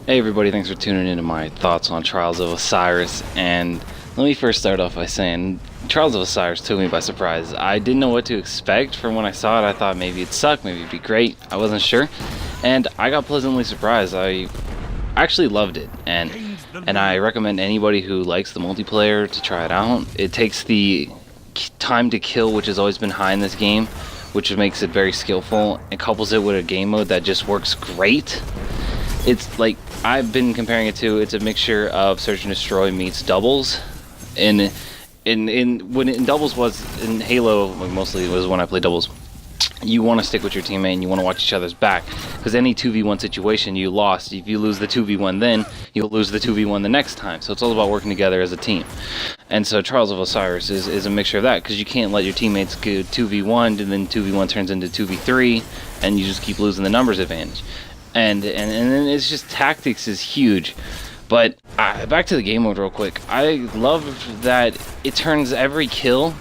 Hey everybody, thanks for tuning into my thoughts on Trials of Osiris. And let me first start off by saying Trials of Osiris took me by surprise. I didn't know what to expect from when I saw it. I thought maybe it'd suck, maybe it'd be great. I wasn't sure. And I got pleasantly surprised. I actually loved it. And I recommend anybody who likes the multiplayer to try it out. It takes the time to kill, which has always been high in this game, which makes it very skillful, and couples it with a game mode that just works great. It's like, I've been comparing it to, it's a mixture of Search and Destroy meets Doubles. In Doubles was, in Halo, mostly was when I played Doubles, you want to stick with your teammate and you want to watch each other's back. Because any 2v1 situation, you lost. If you lose the 2v1 then, you'll lose the 2v1 the next time. So it's all about working together as a team. And so Trials of Osiris is a mixture of that, because you can't let your teammates go 2v1 and then 2v1 turns into 2v3 and you just keep losing the numbers advantage. And then it's just, tactics is huge. But back to the game mode real quick. I love that it turns every kill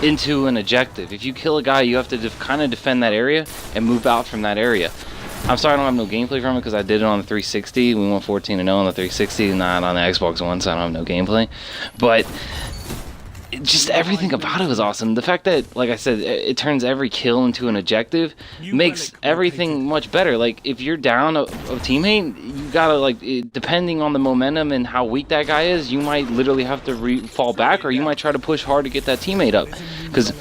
into an objective. If you kill a guy, you have to kind of defend that area and move out from that area. I'm sorry I don't have no gameplay from it, because I did it on the 360. We went 14-0 on the 360, not on the Xbox One, so I don't have no gameplay. But just everything about it was awesome. The fact that, like I said, it turns every kill into an objective makes everything much better. Like, if you're down a teammate, you gotta, like, depending on the momentum and how weak that guy is, you might literally have to fall back, or you might try to push hard to get that teammate up. Because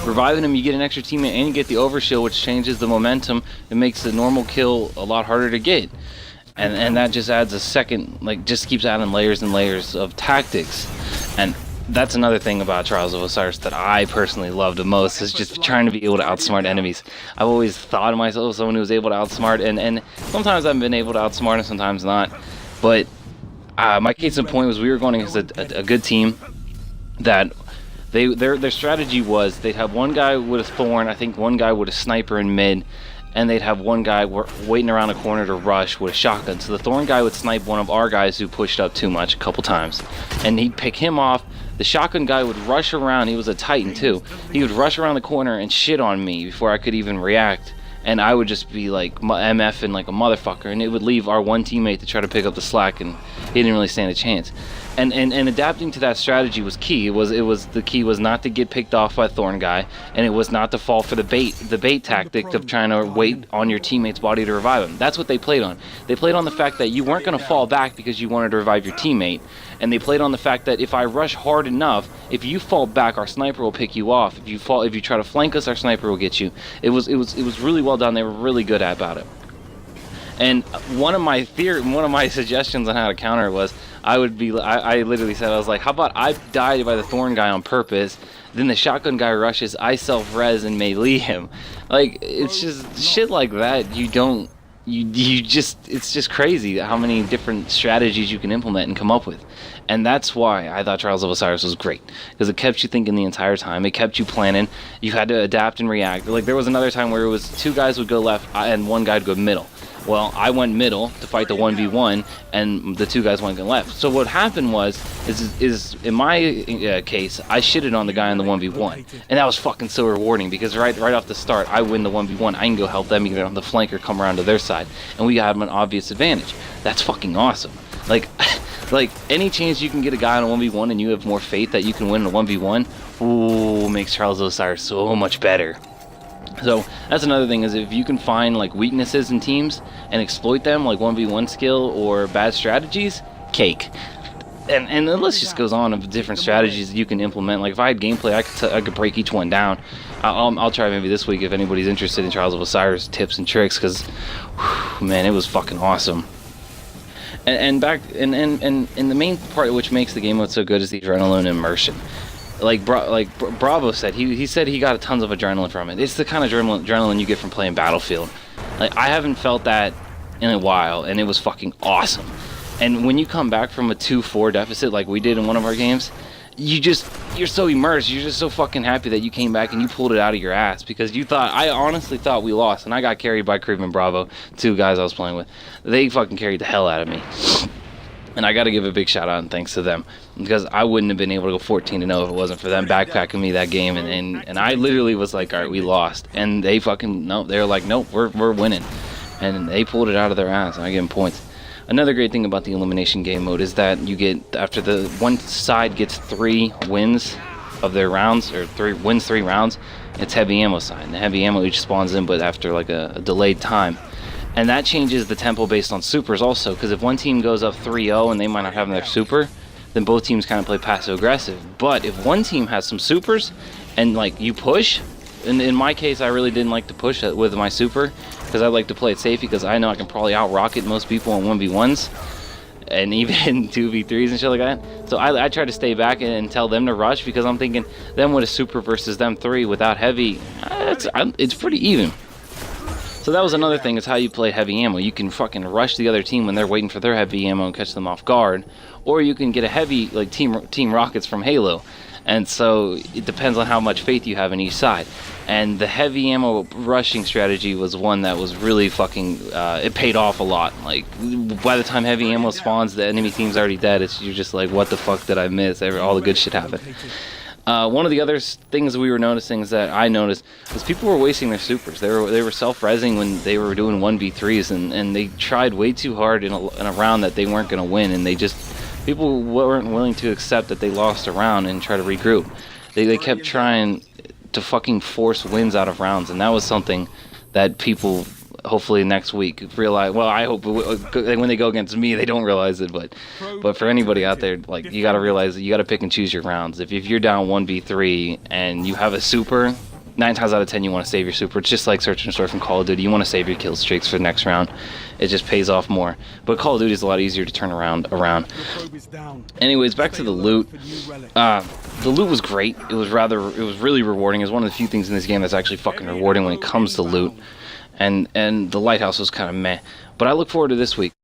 reviving him, you get an extra teammate and you get the overshield, which changes the momentum. It makes the normal kill a lot harder to get. And that just adds a second, like, just keeps adding layers and layers of tactics. And that's another thing about Trials of Osiris that I personally love the most, is just trying to be able to outsmart enemies. I've always thought of myself as someone who was able to outsmart, and sometimes I've been able to outsmart and sometimes not. But my case in point was, we were going against a good team that their strategy was they'd have one guy with a thorn, I think one guy with a sniper in mid, and they'd have one guy waiting around a corner to rush with a shotgun. So the thorn guy would snipe one of our guys who pushed up too much a couple times, and he'd pick him off. The shotgun guy would rush around. He was a Titan too. He would rush around the corner and shit on me before I could even react, and I would just be like MFing like a motherfucker, and it would leave our one teammate to try to pick up the slack, and he didn't really stand a chance. And adapting to that strategy was key. The key was not to get picked off by Thorn guy, and it was not to fall for the bait tactic of trying to wait on your teammate's body to revive him. That's what they played on. They played on the fact that you weren't going to fall back because you wanted to revive your teammate, and they played on the fact that if I rush hard enough, if you fall back, our sniper will pick you off. If you try to flank us, our sniper will get you. It was really well done. They were really good about it. And one of my suggestions on how to counter it was, I literally said, I was like, how about I die by the Thorn guy on purpose, then the shotgun guy rushes, I self-res and melee him. Like, it's just shit like that. It's just crazy how many different strategies you can implement and come up with. And that's why I thought Trials of Osiris was great, because it kept you thinking the entire time. It kept you planning. You had to adapt and react. Like, there was another time where it was two guys would go left and one guy would go middle. Well, I went middle to fight the 1v1, and the two guys went left. So what happened is in my case, I shitted on the guy in the 1v1, and that was fucking so rewarding, because right off the start, I win the 1v1. I can go help them either on the flank or come around to their side, and we have an obvious advantage. That's fucking awesome. Like, like any chance you can get a guy on a 1v1 and you have more faith that you can win in a 1v1, ooh, makes Trials of Osiris so much better. So that's another thing, is if you can find like weaknesses in teams and exploit them, like 1v1 skill or bad strategies, cake. And the list just goes on of different strategies that you can implement. Like, if I had gameplay, I could break each one down. I'll try maybe this week if anybody's interested in Trials of Osiris tips and tricks, because man, it was fucking awesome. And the main part which makes the game mode so good is the adrenaline immersion. Like Bravo said, he said he got tons of adrenaline from it. It's the kind of adrenaline you get from playing Battlefield. Like, I haven't felt that in a while, and it was fucking awesome. And when you come back from a 2-4 deficit like we did in one of our games, you're so immersed. You're just so fucking happy that you came back and you pulled it out of your ass, because I honestly thought we lost, and I got carried by Creep and Bravo, two guys I was playing with. They fucking carried the hell out of me. And I got to give a big shout out and thanks to them, because I wouldn't have been able to go 14-0 if it wasn't for them backpacking me that game. And I literally was like, all right, we lost. And they fucking, no, they were like, nope, we're winning. And they pulled it out of their ass, and I give them points. Another great thing about the elimination game mode is that you get, after the one side gets 3 wins of their rounds, or wins 3 rounds, it's heavy ammo side. And the heavy ammo each spawns in, but after like a delayed time. And that changes the tempo based on supers also, because if one team goes up 3-0 and they might not have their super, then both teams kind of play passive aggressive. But if one team has some supers and like you push, and in my case I really didn't like to push with my super, because I like to play it safe, because I know I can probably out rocket most people in 1v1s and even 2v3s and shit like that. So I try to stay back and tell them to rush, because I'm thinking them with a super versus them 3 without heavy, it's pretty even. So that was another thing, is how you play heavy ammo. You can fucking rush the other team when they're waiting for their heavy ammo and catch them off guard, or you can get a heavy, like Team Rockets from Halo. And so it depends on how much faith you have in each side. And the heavy ammo rushing strategy was one that was really fucking, it paid off a lot. Like, by the time heavy ammo spawns, the enemy team's already dead. You're just like, what the fuck did I miss? All the good shit happened. One of the other things we were noticing, is that I noticed, was people were wasting their supers. They were self-resing when they were doing 1v3s, and they tried way too hard in a round that they weren't going to win, and people weren't willing to accept that they lost a round and try to regroup. They kept trying to fucking force wins out of rounds, and that was something that people, hopefully next week, realize. Well, I hope when they go against me, they don't realize it. But for anybody out there, like, you gotta realize that you gotta pick and choose your rounds. If you're down 1v3 and you have a super, 9 times out of 10 you want to save your super. It's just like Search and Destroy from Call of Duty. You want to save your kill streaks for the next round. It just pays off more. But Call of Duty is a lot easier to turn around. Anyways, back to the loot. The loot was great. It was really rewarding. It was one of the few things in this game that's actually fucking rewarding when it comes to loot. And the lighthouse was kind of meh. But I look forward to this week.